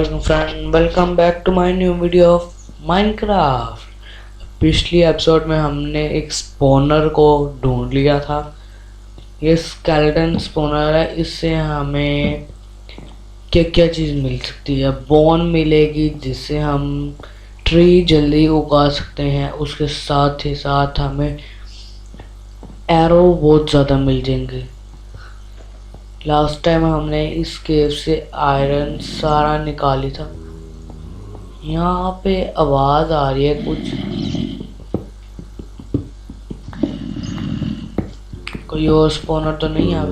Assalamualaikum friend, welcome back to my new video of Minecraft। पिछली episode में हमने एक स्पॉनर को ढूंढ लिया था। ये स्केलेटन स्पॉनर है। इससे हमें क्या क्या चीज़ मिल सकती है। बोन मिलेगी जिससे हम ट्री जल्दी उगा सकते हैं। उसके साथ ही साथ हमें एरो बहुत ज़्यादा मिल जाएंगे। लास्ट टाइम हमने इस केव से आयरन सारा निकाली था। यहाँ पे आवाज आ रही है कुछ, कोई और स्पॉनर तो नहीं आ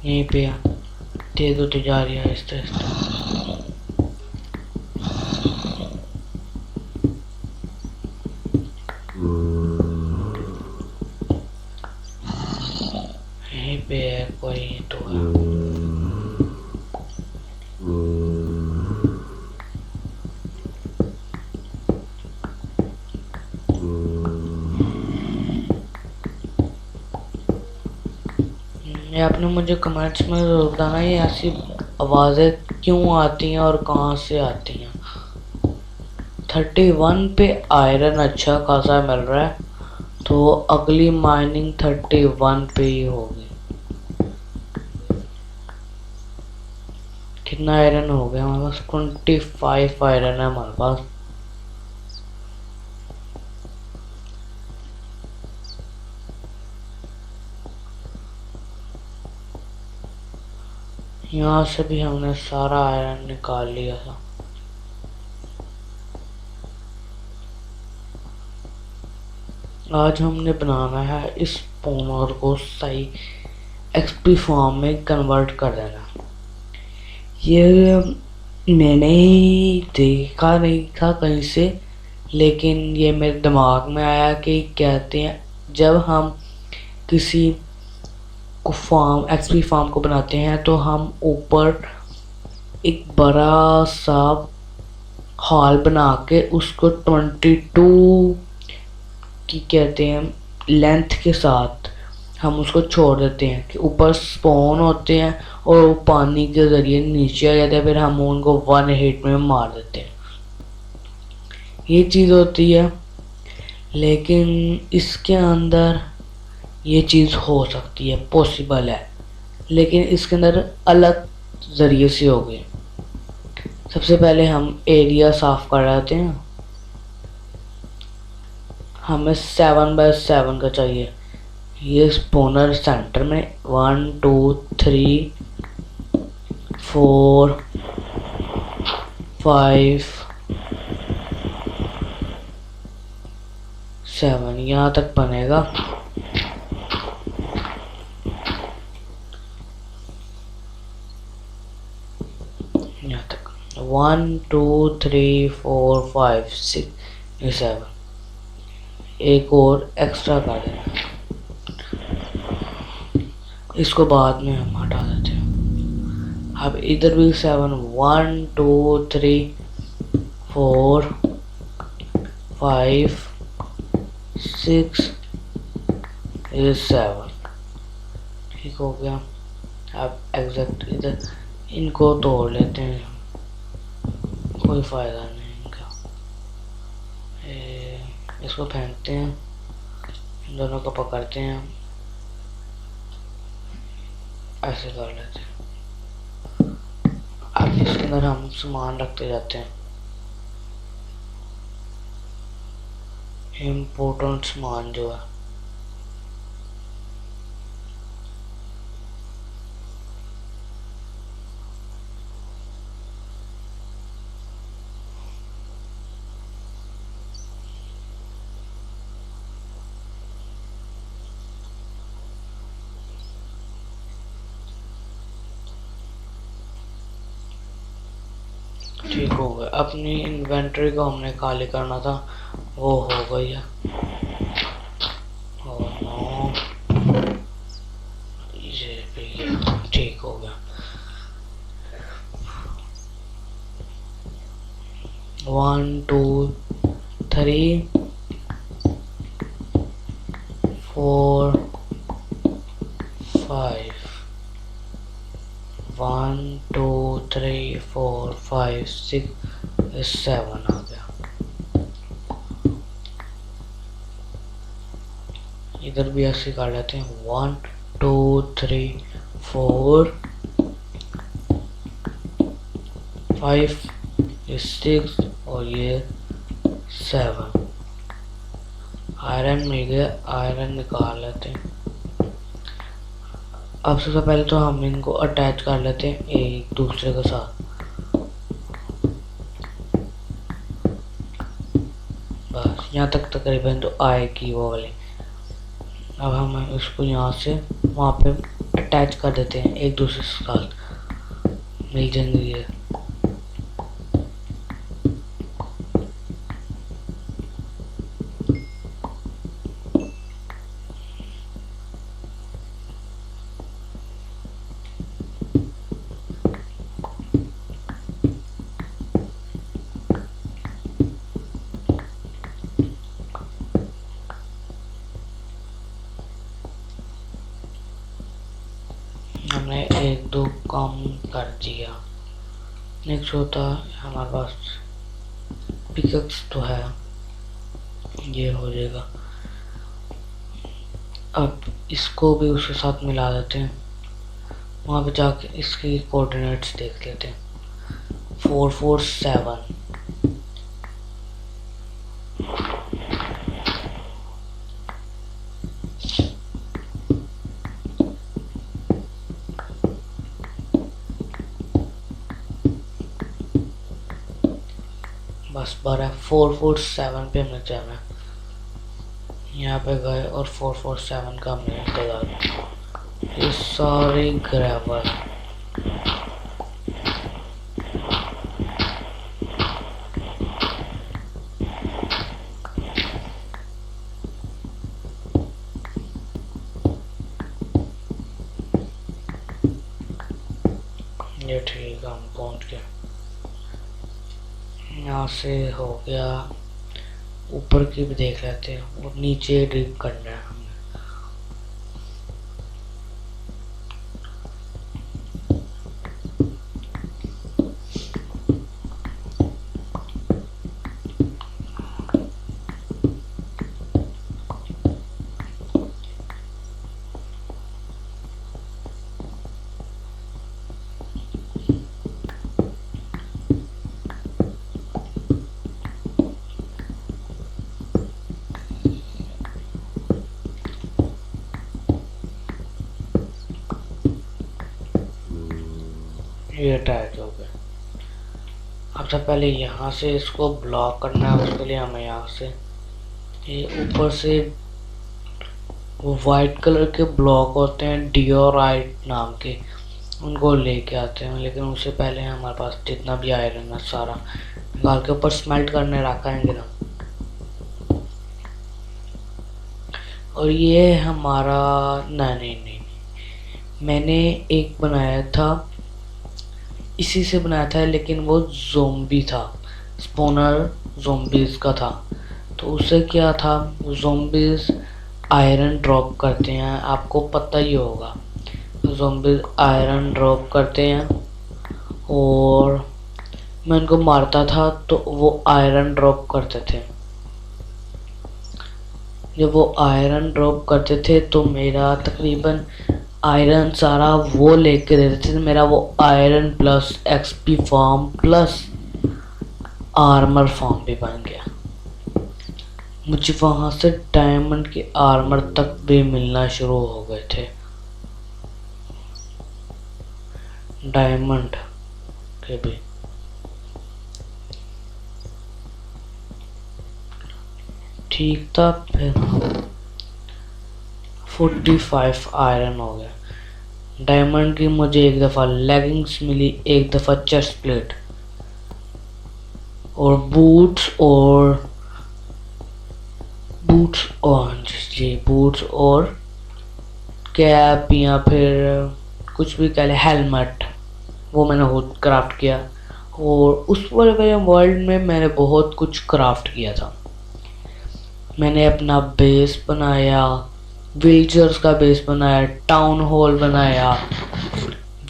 यहीं पे तेज होते जा रही है आहिस्ता आहिस्ता। यहीं पे है कोई तो है। ये आपने मुझे कमेंट्स में जरूर बताना ये ऐसी आवाज़ें क्यों आती हैं और कहाँ से आती हैं। 31 पे आयरन अच्छा खासा मिल रहा है, तो अगली माइनिंग 31 पे ही होगी। कितना आयरन हो गया हमारे पास? 25 आयरन है हमारे पास। यहाँ से भी हमने सारा आयरन निकाल लिया था। आज हमने बनाना है इस स्पॉनर को सही एक्सपी फॉर्म में कन्वर्ट कर देना। ये मैंने देखा नहीं था कहीं से, लेकिन ये मेरे दिमाग में आया कि कहते हैं जब हम किसी को फार्म एक्सपी फार्म को बनाते हैं तो हम ऊपर एक बड़ा सा हॉल बना के उसको 22 की कहते हैं लेंथ के साथ हम उसको छोड़ देते हैं कि ऊपर स्पॉन होते हैं और वो पानी के ज़रिए नीचे आ जाते हैं। फिर हम उनको 1 हिट में मार देते हैं। ये चीज़ होती है, लेकिन इसके अंदर ये चीज़ हो सकती है, पॉसिबल है, लेकिन इसके अंदर अलग ज़रिए से होगी। सबसे पहले हम एरिया साफ कर लेते हैं। हमें 7 बाय 7 का चाहिए। ये स्पॉनर सेंटर में 1 2 3 4 5 7 यहाँ तक बनेगा। यहाँ तक 1 2 3 4 5 6 7 एक और एक्स्ट्रा कर देना। इसको बाद में हम हटा देते हैं। अब इधर भी 7 1 2 3 4 5 6 7 ठीक हो गया। अब एग्जैक्ट इधर इनको तोड़ लेते हैं, कोई फायदा नहीं इनका। इसको फेंकते हैं, इन दोनों को पकड़ते हैं, ऐसे कर लेते हैं। अब इसके अंदर हम सामान रखते जाते हैं, इम्पोर्टेंट सामान जो है। ठीक हो गया। अपनी इन्वेंटरी को हमने खाली करना था, वो हो गई है। ये भी ठीक हो गया। 1 2 3 4 5 1 3 4 5 6 7 आ गया। इधर भी ऐसे कर लेते हैं 1 2 3 4 5 6 और ये 7। आयरन मिल गया, आयरन निकाल लेते हैं। अब सबसे पहले तो हम इनको अटैच कर लेते हैं एक दूसरे के साथ। बस यहाँ तक तकरीबन तो आएगी वो वाली। अब हम इसको यहाँ से वहाँ पे अटैच कर देते हैं एक दूसरे के साथ, मिल जाएंगे। हमने एक दो काम कर दिया। नेक्स्ट होता है हमारे पास पिकैक्स तो है, ये हो जाएगा। अब इसको भी उसके साथ मिला देते हैं। वहाँ पे जाके इसकी कोऑर्डिनेट्स देख लेते हैं। 4 4 7। बस 12 4 4 7 पे हमने जाना है। यहाँ पे गए और 4 4 7 का हमने इंतजार। ये सारे ग्रेवल ये ठीक है, हम पहुंच गए। यहाँ से हो गया, ऊपर की भी देख लेते हैं और नीचे ड्रिप करना है हमें। ये अटैच हो गया। अब तो पहले यहाँ से इसको ब्लॉक करना है। उसके लिए हमें यहाँ से ये ऊपर से वो वाइट कलर के ब्लॉक होते हैं डियोराइट नाम के, उनको लेके आते हैं। लेकिन उससे पहले हमारे पास जितना भी आयरन है सारा निकाल के ऊपर स्मेल्ट करने रखेंगे ना। और ये हमारा नहीं, मैंने एक बनाया था, इसी से बनाया था, लेकिन वो ज़ोंबी था, स्पॉनर ज़ोंबीज़ का था। तो उससे क्या था, ज़ोंबीज़ आयरन ड्रॉप करते हैं, आपको पता ही होगा। ज़ोंबीज़ आयरन ड्रॉप करते हैं और मैं उनको मारता था तो वो आयरन ड्रॉप करते थे। जब वो आयरन ड्रॉप करते थे तो मेरा तकरीबन आयरन सारा वो लेके देते थे। मेरा वो iron plus XP form plus armour form भी बन गया। मुझे वहाँ से डायमंड के आर्मर तक भी मिलना शुरू हो गए थे। डायमंड के भी ठीक था। फिर 45 आयरन हो गया। डायमंड की मुझे एक दफ़ा लेगिंग्स मिली, एक दफ़ा चेस्ट प्लेट और बूट्स और बूट्स और कैप या फिर कुछ भी कह ले, हेलमेट, वो मैंने खुद क्राफ्ट किया। और उस वाले वर्ल्ड में मैंने बहुत कुछ क्राफ्ट किया था। मैंने अपना बेस बनाया, विलेजर्स का बेस बनाया, टाउन हॉल बनाया,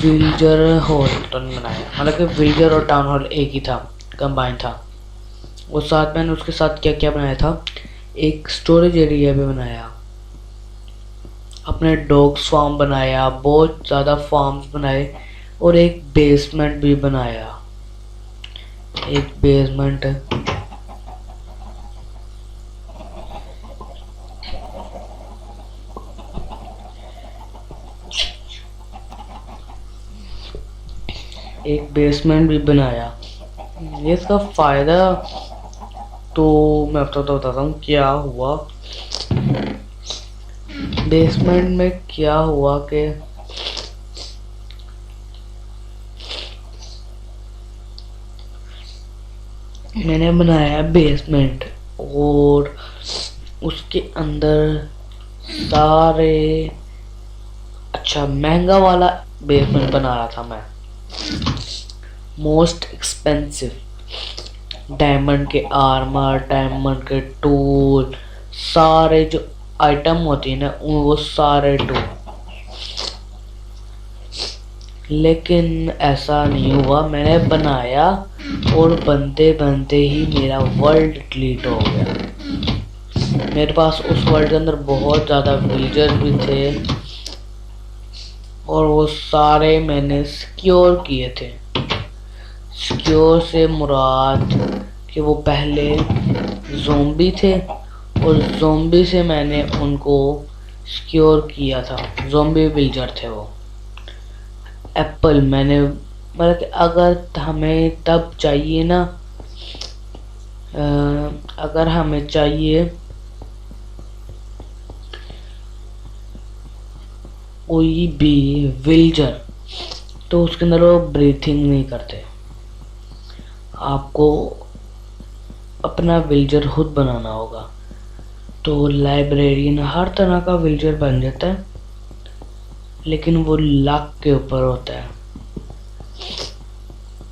विल्जर हॉल तो नहीं बनाया, मतलब कि विल्जर और टाउन हॉल एक ही था, कंबाइन था। और साथ मैंने उसके साथ क्या क्या बनाया था, एक स्टोरेज एरिया भी बनाया, अपने डॉग्स फार्म बनाया, बहुत ज़्यादा फार्म्स बनाए, और एक बेसमेंट भी बनाया, एक बेसमेंट। एक बेसमेंट भी बनाया। ये इसका फ़ायदा तो मैं आपको तो बताता हूँ क्या हुआ। बेसमेंट में क्या हुआ कि मैंने बनाया बेसमेंट, और उसके अंदर सारे, अच्छा महंगा वाला बेसमेंट बना रहा था मैं, मोस्ट एक्सपेंसिव, डायमंड के आर्मर, डायमंड के टूल, सारे जो आइटम होती है ना वो सारे टूल। लेकिन ऐसा नहीं हुआ, मैंने बनाया और बनते बनते ही मेरा वर्ल्ड डिलीट हो गया। मेरे पास उस वर्ल्ड के अंदर बहुत ज़्यादा विलेजर्स भी थे, और वो सारे मैंने सिक्योर किए थे। सिक्योर से मुराद कि वो पहले ज़ोंबी थे, और ज़ोंबी से मैंने उनको सिक्योर किया था, ज़ोंबी विलेजर थे वो। एप्पल मैंने, मतलब कि अगर हमें तब चाहिए ना, अगर हमें चाहिए कोई भी विलेजर, तो उसके अंदर वो ब्रीथिंग नहीं करते। आपको अपना विलेजर खुद बनाना होगा। तो लाइब्रेरियन हर तरह का विलेजर बन जाता है, लेकिन वो लक के ऊपर होता है।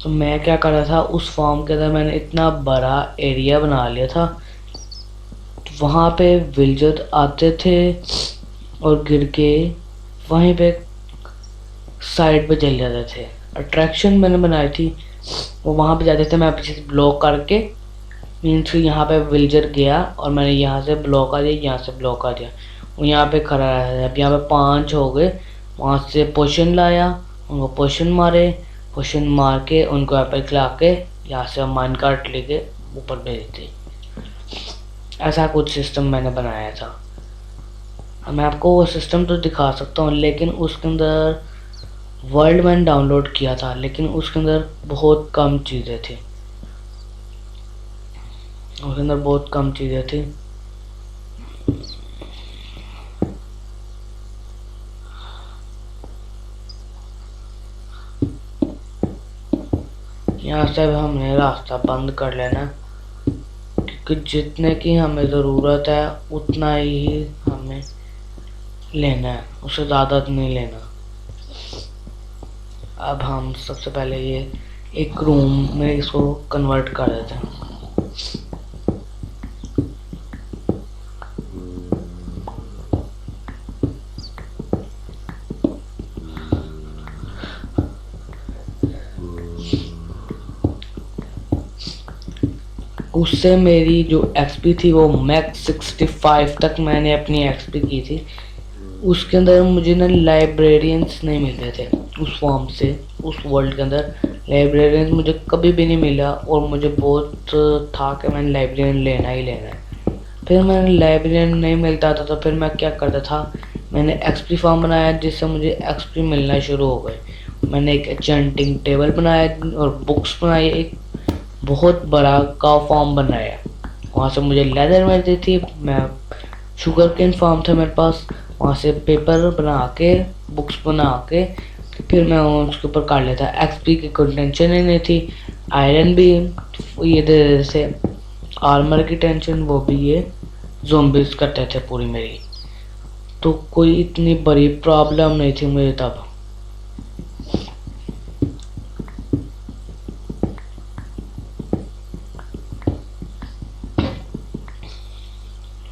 तो मैं क्या कर रहा था, उस फार्म के अंदर मैंने इतना बड़ा एरिया बना लिया था, वहाँ पे विलेजर आते थे और गिर के वहीं पे साइड पे चले जाते थे। अट्रैक्शन मैंने बनाई थी, वो वहाँ पे जाते थे, मैं पीछे से ब्लॉक करके, मीन्स यहाँ पे विलेजर गया और मैंने यहाँ से ब्लॉक आ दिया, यहाँ से ब्लॉक आ दिया, वो यहाँ पे खड़ा रहा। अब यहाँ पे 5 हो गए, वहाँ से पोशन लाया, उनको पोशन मारे, पोशन मार के उनको एप्पल खिला के यहाँ से माइन कार्ट लेके ऊपर भेज दी। ऐसा कुछ सिस्टम मैंने बनाया था। अब मैं आपको वो सिस्टम तो दिखा सकता हूँ, लेकिन उसके अंदर वर्ल्ड मैंने डाउनलोड किया था, लेकिन उसके अंदर बहुत कम चीज़ें थी, उसके अंदर बहुत कम चीज़ें थी। यहाँ से अब हमने रास्ता बंद कर लेना, क्योंकि जितने की हमें ज़रूरत है उतना ही हमें लेना है, उससे ज़्यादा नहीं लेना। अब हम सबसे पहले ये एक रूम में इसको कन्वर्ट कर देते हैं। उससे मेरी जो एक्सपी थी वो मैक्स 65 तक मैंने अपनी एक्सपी की थी। उसके अंदर मुझे ना लाइब्रेरियंस नहीं मिल रहे थे उस फॉर्म से, उस वर्ल्ड के अंदर लाइब्रेरियन मुझे कभी भी नहीं मिला, और मुझे बहुत था कि मैंने लाइब्रेरियन लेना ही लेना है। फिर मैंने लाइब्रेरियन नहीं मिलता था, तो फिर मैं क्या करता था, मैंने एक्सपी फॉर्म बनाया जिससे मुझे एक्सपी मिलना शुरू हो गए। मैंने एक एन्चेंटिंग टेबल बनाया और बुक्स बनाई, एक बहुत बड़ा काव फार्म बनाया, वहाँ से मुझे लेदर मिलती थी, मैं शुगर केन फार्म था मेरे पास, वहाँ से पेपर बना के, बुक्स बना के फिर मैं उसके ऊपर काट लेता। एक्सपी की कोई टेंशन ही नहीं थी, आयरन भी ये दे देते थे, आर्मर की टेंशन वो भी ये ज़ोंबीज करते थे पूरी मेरी, तो कोई इतनी बड़ी प्रॉब्लम नहीं थी मुझे तब।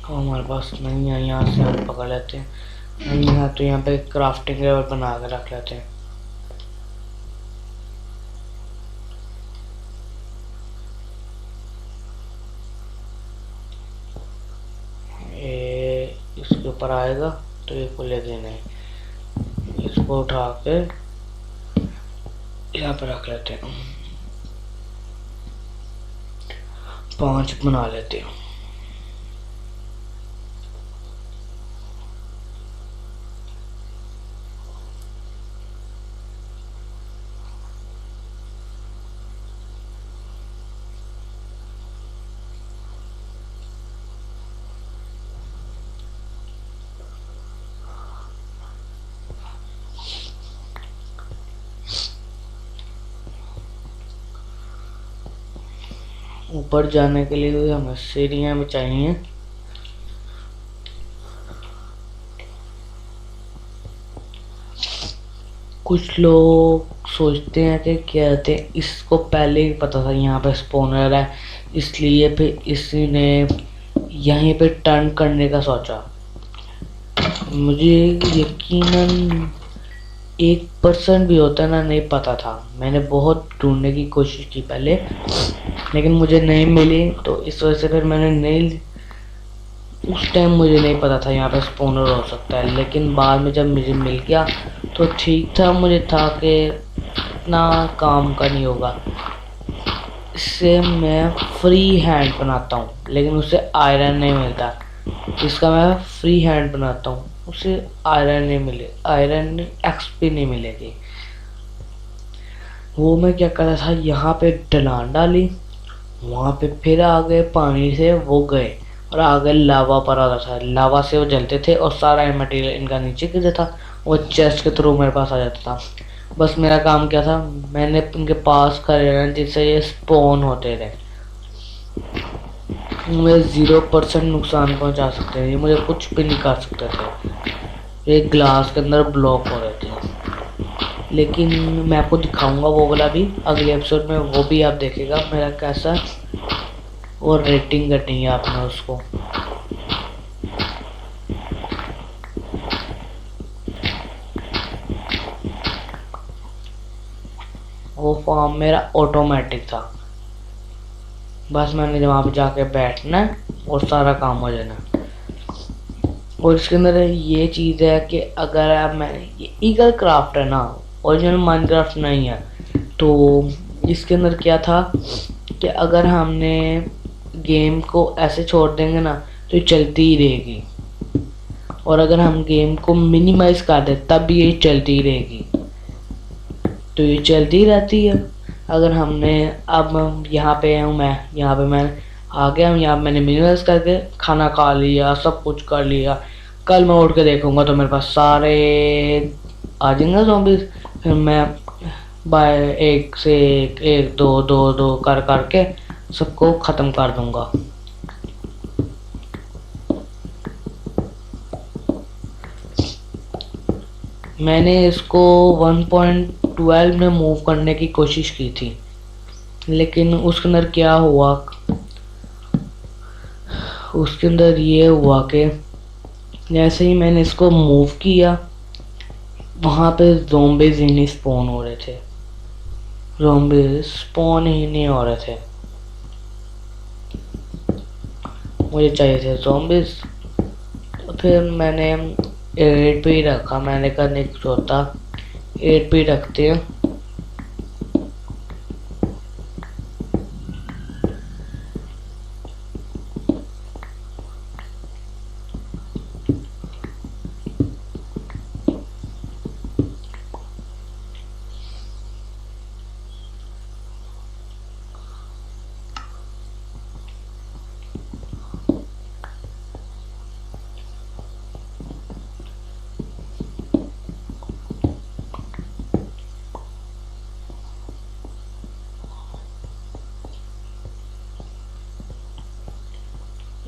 हमारे पास नहीं है, यहाँ से हम पकड़ लेते हैं, नहीं है तो यहाँ पे क्राफ्टिंग लेवल बना के रख लेते हैं। के ऊपर आएगा तो ये खुलेगी नहीं। इसको उठा के यहाँ पर रख लेते हैं, 5 बना लेते हैं। ऊपर जाने के लिए हमें सीढ़ियाँ भी चाहिए। कुछ लोग सोचते हैं कि क्या कहते हैं, इसको पहले ही पता था यहाँ पे स्पॉनर है, इसलिए फिर इसी ने यहीं पे टर्न करने का सोचा। मुझे यकीनन 1% भी होता ना नहीं पता था। मैंने बहुत ढूंढने की कोशिश की पहले, लेकिन मुझे नहीं मिली, तो इस वजह से फिर मैंने नहीं, उस टाइम मुझे नहीं पता था यहाँ पे स्पॉनर हो सकता है। लेकिन बाद में जब मुझे मिल गया तो ठीक था, मुझे था कि इतना काम का नहीं होगा। इससे मैं फ्री हैंड बनाता हूँ, लेकिन उससे आयरन नहीं मिलता। इसका मैं फ्री हैंड बनाता हूँ, उसे आयरन नहीं मिले, आयरन एक्सपी नहीं मिलेगी। वो मैं क्या कर रहा था, यहाँ पे ढलान डाली, वहाँ पे फिर आ गए पानी से, वो गए और आगे लावा पर आ रहा था। लावा से वो जलते थे और सारा मटेरियल इनका नीचे गिरता था, वो चेस्ट के थ्रू मेरे पास आ जाता था। बस मेरा काम क्या था, मैंने इनके पास कर लेना जिससे ये स्पॉन होते रहे। मुझे 0% नुकसान पहुंचा सकते हैं, ये मुझे कुछ भी नहीं कर सकते थे। ये ग्लास के अंदर ब्लॉक हो रहे थे। लेकिन मैं आपको दिखाऊंगा वो वाला भी अगले एपिसोड में, वो भी आप देखेगा मेरा कैसा, और रेटिंग करनी है आपने उसको। वो फॉर्म मेरा ऑटोमेटिक था, बस मैंने वहाँ पे जाके बैठना है और सारा काम हो जाना। और इसके अंदर ये चीज़ है कि अगर आप, मैं ये ईगल क्राफ्ट है ना, ओरिजिनल माइनक्राफ्ट नहीं है, तो इसके अंदर क्या था कि अगर हमने गेम को ऐसे छोड़ देंगे ना तो ये चलती ही रहेगी, और अगर हम गेम को मिनिमाइज कर दें तब भी ये चलती ही रहेगी, तो ये चलती रहती है। अगर हमने, अब यहाँ पे हूँ मैं, यहाँ पे मैं आ गया हूँ, यहाँ मैंने मिनिमाइज करके खाना खा लिया, सब कुछ कर लिया। कल मैं उठ के देखूंगा तो मेरे पास सारे आ जाएंगे ज़ॉम्बीज़, फिर मैं बाय एक से एक, एक दो दो दो कर करके सबको ख़त्म कर दूंगा। मैंने इसको 1.12 में मूव करने की कोशिश की थी, लेकिन उसके अंदर क्या हुआ, उसके अंदर ये हुआ कि जैसे ही मैंने इसको मूव किया, वहाँ पे ज़ॉम्बीज़ ही नहीं स्पॉन हो रहे थे, ज़ॉम्बीज़ स्पॉन ही नहीं हो रहे थे। मुझे चाहिए थे ज़ॉम्बीज़, तो फिर मैंने 8 पे ही रखा। मैंने कहा नहीं सोता, 8 पे ही रखते हैं।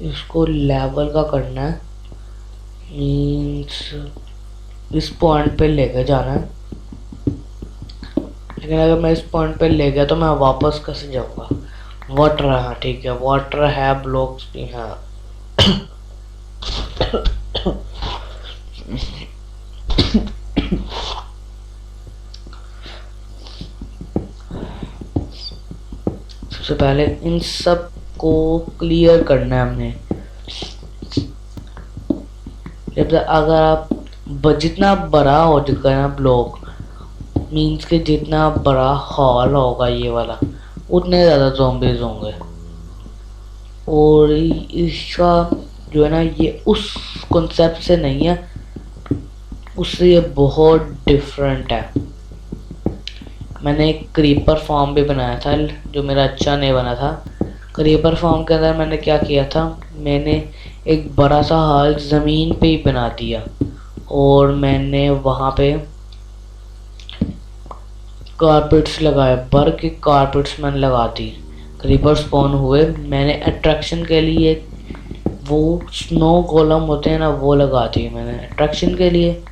इसको लेवल का करना है, मीन्स इस पॉइंट पे लेके जाना है। लेकिन अगर मैं इस पॉइंट पे ले गया तो मैं वापस कैसे जाऊंगा। वाटर है, हाँ ठीक है, वाटर है, ब्लॉक्स भी हैं। सबसे पहले इन सब को क्लियर करना है हमने, जब तक अगर आप जितना बड़ा हो जाएगा ना ब्लॉक, मीन्स के जितना बड़ा हॉल होगा ये वाला, उतने ज़्यादा ज़ॉम्बीज होंगे। और इसका जो है ना, ये उस कॉन्सेप्ट से नहीं है, उससे ये बहुत डिफरेंट है। मैंने एक क्रीपर फार्म भी बनाया था जो मेरा अच्छा नहीं बना था। क्रीपर फार्म के अंदर मैंने क्या किया था, मैंने एक बड़ा सा हॉल ज़मीन पे ही बना दिया और मैंने वहाँ पे कारपेट्स लगाए, बर के कारपेट्स मैंने लगा दी। क्रीपर स्पॉन हुए, मैंने अट्रैक्शन के लिए वो स्नो गोलम होते हैं ना, वो लगा दिए मैंने अट्रैक्शन के लिए।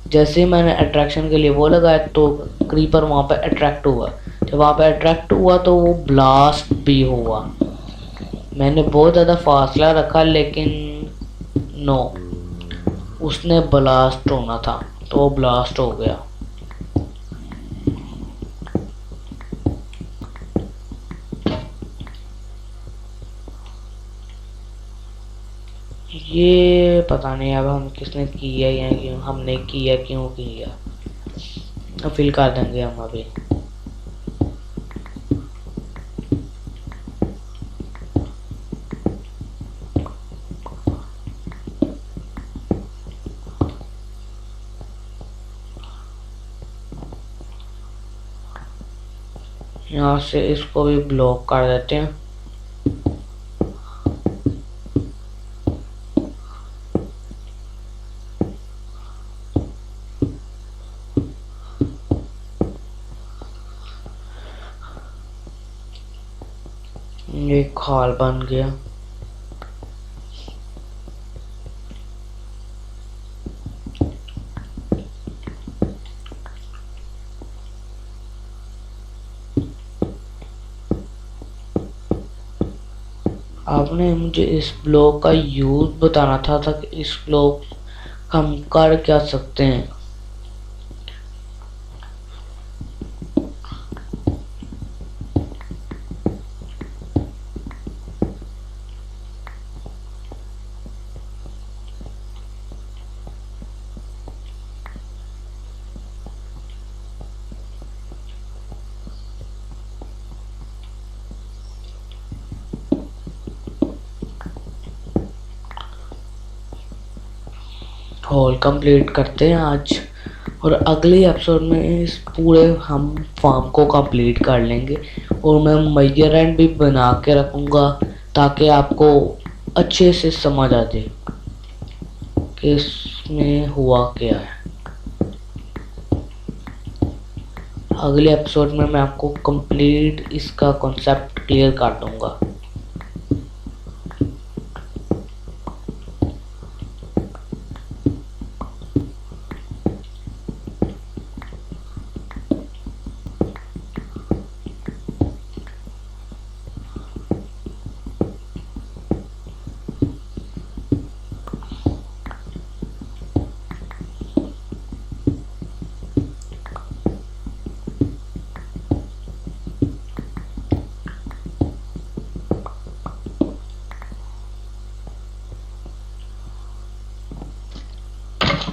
जैसे ही मैंने अट्रैक्शन के लिए वो लगाया तो क्रीपर वहाँ पे अट्रैक्ट हुआ। जब वहाँ पे अट्रैक्ट हुआ तो वो ब्लास्ट भी हुआ। मैंने बहुत ज़्यादा फासला रखा, लेकिन नो, उसने ब्लास्ट होना था तो वो ब्लास्ट हो गया। ये पता नहीं अब हम किसने किया या क्यों हमने किया, क्यों किया, अब फिल कर देंगे हम अभी। यहाँ से इसको भी ब्लॉक कर देते हैं। ये खाल बन गया। आपने मुझे इस ब्लॉक का यूज बताना था कि इस ब्लॉक का हम कर क्या सकते हैं। हॉल कंप्लीट करते हैं आज, और अगले एपिसोड में इस पूरे हम फार्म को कंप्लीट कर लेंगे। और मैं मेजरमेंट भी बना के रखूँगा ताकि आपको अच्छे से समझ आ जाए कि इसमें हुआ क्या है। अगले एपिसोड में मैं आपको कंप्लीट इसका कॉन्सेप्ट क्लियर कर दूँगा।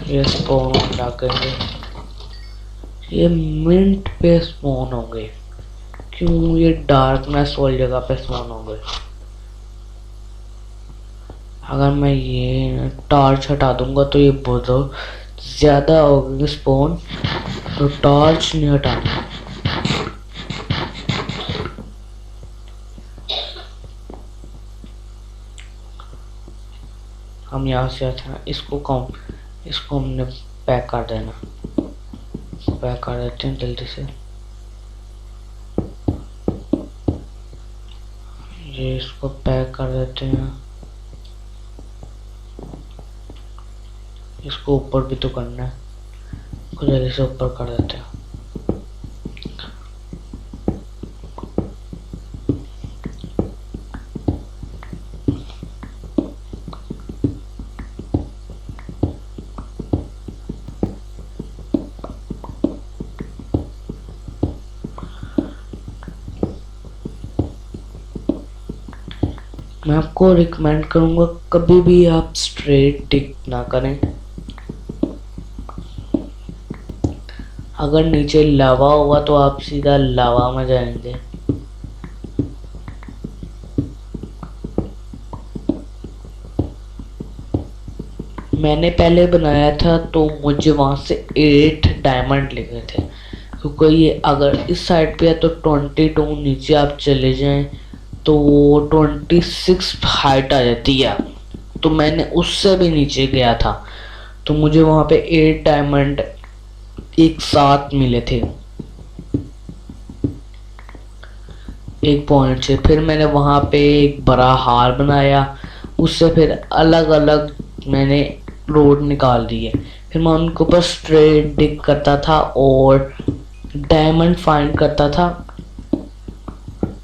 ये स्पॉन डालेंगे, ये मिंट पे स्पॉन होंगे। क्यों ये डार्कनेस वाली जगह पे स्पॉन होंगे। अगर मैं ये टॉर्च हटा दूंगा तो ये बहुत ज़्यादा होंगे स्पॉन, तो टॉर्च नहीं हटाना। हम यहाँ से आते हैं, इसको हमने पैक कर देना, पैक कर देते हैं जल्दी से। ये इसको पैक कर देते हैं, इसको ऊपर भी तो करना है, इसको जल्दी से ऊपर कर देते हैं। मैं आपको रिकमेंड करूँगा कभी भी आप स्ट्रेट टिक ना करें, अगर नीचे लावा होगा तो आप सीधा लावा में जाएंगे। मैंने पहले बनाया था तो मुझे वहां से 8 डायमंड लिखे थे, क्योंकि ये अगर इस साइड पे है तो 22, नीचे आप चले जाएं तो 26 हाइट आ जाती है। तो मैंने उससे भी नीचे गया था तो मुझे वहां पे 8 डायमंड एक साथ मिले थे एक पॉइंट से। फिर मैंने वहां पे एक बड़ा हार बनाया, उससे फिर अलग अलग मैंने रोड निकाल दिए। फिर मैं उनको बस स्ट्रेट डिग करता था और डायमंड फाइंड करता था।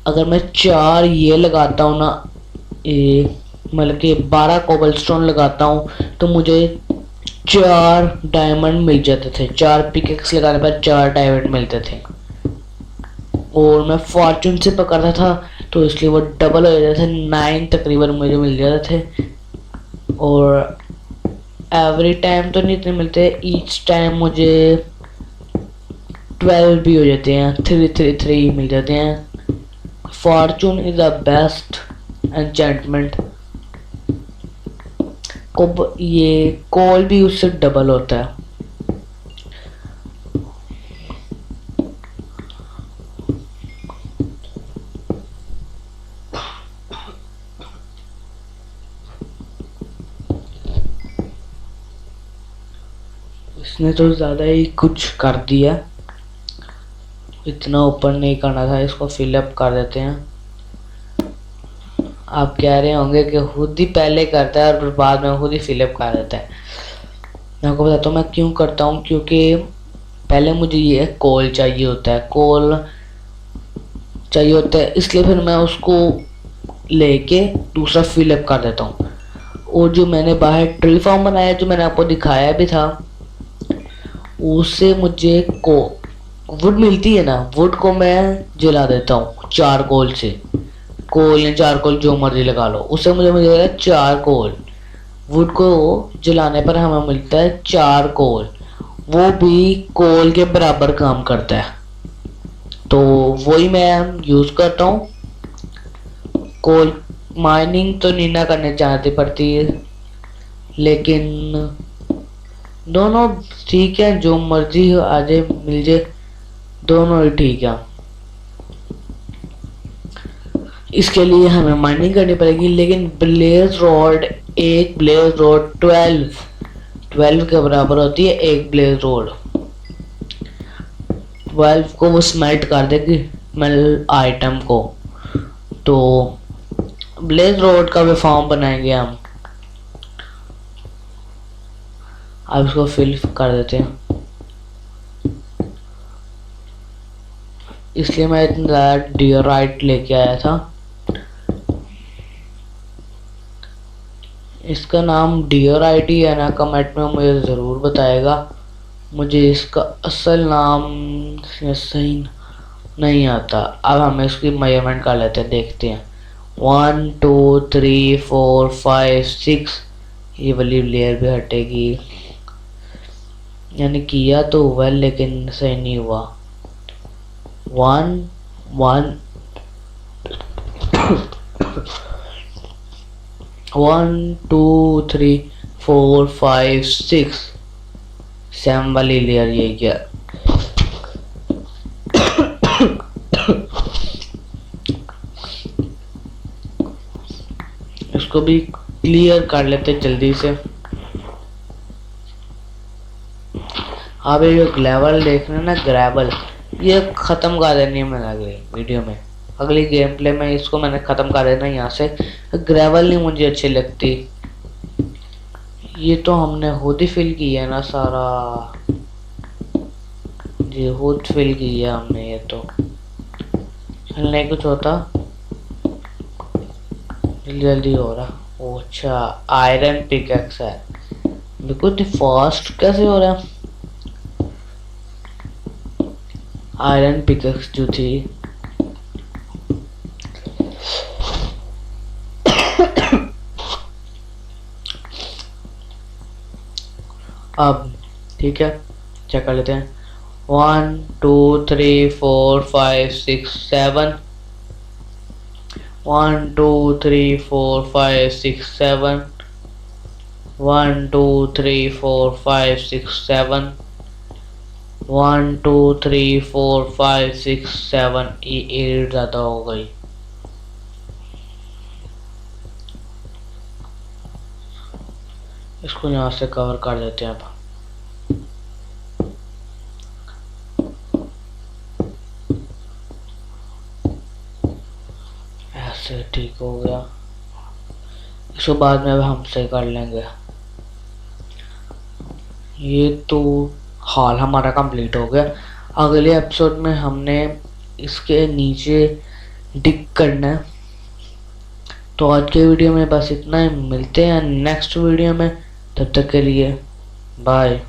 अगर मैं 4 ये लगाता हूँ ना, ये मतलब कि 12 कोबलस्टोन लगाता हूँ तो मुझे 4 डायमंड मिल जाते थे। 4 पिकेक्स लगाने पर 4 डायमंड मिलते थे। और मैं फॉर्चून से पकड़ता था तो इसलिए वो डबल हो जाते थे, 9 तकरीबन मुझे मिल जाते थे। और एवरी टाइम तो नहीं इतने मिलते, ईच टाइम मुझे 12 भी हो जाते हैं, 3 मिल जाते हैं। Fortune is the best enchantment. ये कॉल भी उससे डबल होता है। इसने तो ज़्यादा ही कुछ कर दिया, इतना ऊपर नहीं करना था। इसको फिलअप कर देते हैं। आप कह रहे होंगे कि खुद ही पहले करता है और बाद में खुद ही फिलअप कर देता है। मैं आपको बताता हूँ मैं क्यों करता हूँ, क्योंकि पहले मुझे ये कोल चाहिए होता है, कोल चाहिए होता है, इसलिए फिर मैं उसको लेके दूसरा फिलअप कर देता हूँ। और जो मैंने बाहर ट्री फार्म बनाया, जो मैंने आपको दिखाया भी था, उससे मुझे को वुड मिलती है ना, वुड को मैं जला देता हूँ 4 कोल से। कोल या 4 कोल जो मर्जी लगा लो, उससे मुझे मिलेगा 4 कोल। वुड को जलाने पर हमें मिलता है 4 कोल, वो भी कोल के बराबर काम करता है। तो वही मैं यूज करता हूँ। कोल माइनिंग तो नहीं ना करने चाहती पड़ती है, लेकिन दोनों ठीक है, जो मर्जी हो आ जाए मिल जाए, दोनों ही ठीक है। इसके लिए हमें माइनिंग करनी पड़ेगी, लेकिन ब्लेज रॉड, एक ब्लेज रॉड 12 के बराबर होती है एक ब्लेज रॉड। 12 को वो स्मेल्ट कर देगी स्मेल आइटम को। तो ब्लेज रॉड का भी फॉर्म बनाएंगे हम। अब इसको फिल कर देते हैं। इसलिए मैं इतना ज़्यादा डियोराइट लेके आया था। इसका नाम डियोराइट ही है ना, कमेंट में मुझे ज़रूर बताएगा। मुझे इसका असल नाम सही नहीं आता। अब हम इसकी मेजरमेंट कर लेते हैं, देखते हैं। 1 2 3 4 5 6, ये वाली लेयर भी हटेगी। यानी किया तो हुआ लेकिन सही नहीं हुआ। 1 1 1 2 3 4 5 6, 7 वाली लेयर ये क्या। इसको भी क्लियर कर लेते जल्दी से। आप ये ग्रेवल देखना ना, ग्रेवल ये खत्म कर देनी है मैंने अगली वीडियो में, अगली गेम प्ले में इसको मैंने खत्म कर देना यहाँ से। ग्रेवल नहीं मुझे अच्छी लगती। ये तो हमने खुद ही फिल किया है ना सारा, जी खुद फिल किया हमने। ये तो नहीं कुछ होता, जल्दी जल्दी हो रहा। ओ अच्छा, आयरन पिकैक्स है। बिल्कुल फास्ट कैसे हो रहा है। आयरन पिकैक्स जो थी अब ठीक है, चेक कर लेते हैं। 1 2 3 4 5 6 7 1 2 3 4 5 6 7 1 2 3 4 5 6 7 1 2 3 4 5 6 7 ये 8 ज़्यादा हो गई। इसको यहाँ से कवर कर देते हैं अब। ऐसे ठीक हो गया। इसको बाद में अब हम सही कर लेंगे। ये तो हाल हमारा कंप्लीट हो गया। अगले एपिसोड में हमने इसके नीचे डिग करना है। तो आज के वीडियो में बस इतना ही। मिलते हैं नेक्स्ट वीडियो में, तब तक के लिए बाय।